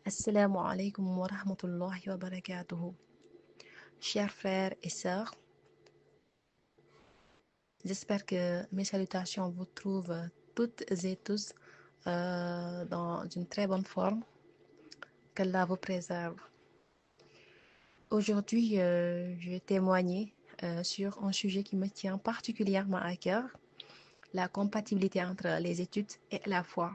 Assalamu alaikum wa rahmatullahi wa barakatuhu. Chers frères et sœurs, j'espère que mes salutations vous trouvent toutes et tous dans une très bonne forme. Qu'Allah vous préserve. Aujourd'hui, je vais témoigner sur un sujet qui me tient particulièrement à cœur, la compatibilité entre les études et la foi.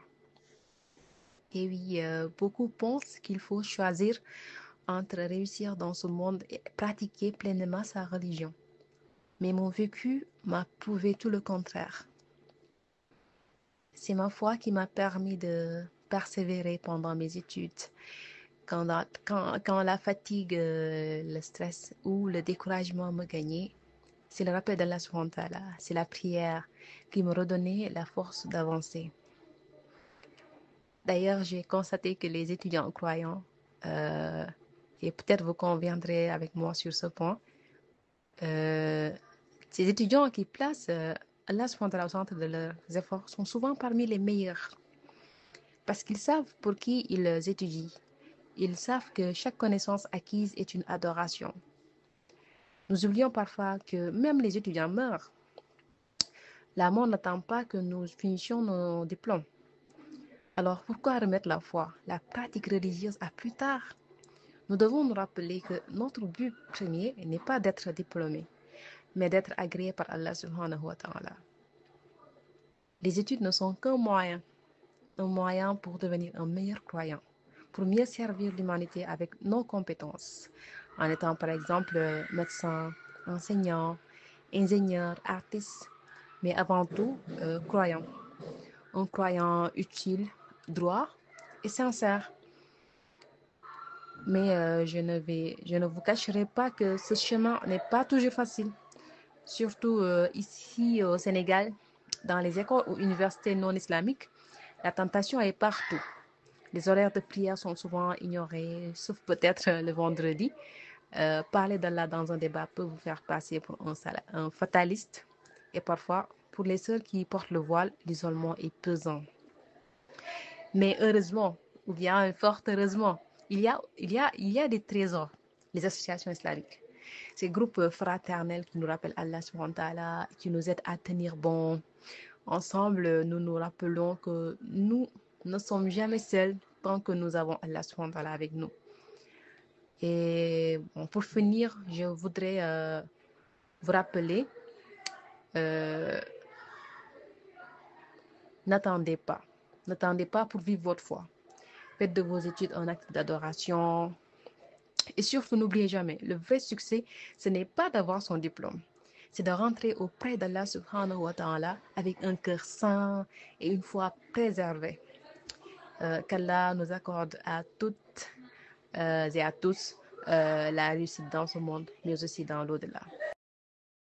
Et oui, beaucoup pensent qu'il faut choisir entre réussir dans ce monde et pratiquer pleinement sa religion. Mais mon vécu m'a prouvé tout le contraire. C'est ma foi qui m'a permis de persévérer pendant mes études. Quand la fatigue, le stress ou le découragement me gagnaient, c'est le rappel d'Allah subhanahu wa ta'ala, c'est la prière qui me redonnait la force d'avancer. D'ailleurs, j'ai constaté que les étudiants croyants, euh, et peut-être vous conviendrez avec moi sur ce point, euh, ces étudiants qui placent Allah subhanahu wa ta'ala au centre de leurs efforts sont souvent parmi les meilleurs parce qu'ils savent pour qui ils étudient. Ils savent que chaque connaissance acquise est une adoration. Nous oublions parfois que même les étudiants meurent. La mort n'attend pas que nous finissions nos diplômes. Alors pourquoi remettre la foi, la pratique religieuse à plus tard? Nous devons nous rappeler que notre but premier n'est pas d'être diplômé, mais d'être agréé par Allah subhanahu wa ta'ala. Les études ne sont qu'un moyen, un moyen pour devenir un meilleur croyant, pour mieux servir l'humanité avec nos compétences, en étant par exemple médecin, enseignant, ingénieur, artiste, mais avant tout croyant. Un croyant utile, droit et sincère. Mais je ne vous cacherai pas que ce chemin n'est pas toujours facile, surtout ici au Sénégal, dans les écoles ou universités non islamiques. La tentation est partout. Les horaires de prière sont souvent ignorés, sauf peut-être le vendredi. Parler d'Allah dans un débat peut vous faire passer pour un fataliste. Et parfois, pour les sœurs qui portent le voile, l'isolement est pesant. Mais heureusement, ou bien fort heureusement, il y a des trésors, les associations islamiques. Ces groupes fraternels qui nous rappellent Allah subhanahu wa ta'ala, qui nous aident à tenir bon. Ensemble, nous nous rappelons que nous ne sommes jamais seuls tant que nous avons Allah subhanahu wa ta'ala avec nous. Et bon, pour finir, je voudrais vous rappeler, euh, n'attendez pas. N'attendez pas pour vivre votre foi. Faites de vos études un acte d'adoration. Et surtout, n'oubliez jamais, le vrai succès, ce n'est pas d'avoir son diplôme. C'est de rentrer auprès d'Allah subhanahu wa ta'ala avec un cœur sain et une foi préservée. Qu'Allah nous accorde à toutes et à tous la réussite dans ce monde, mais aussi dans l'au-delà.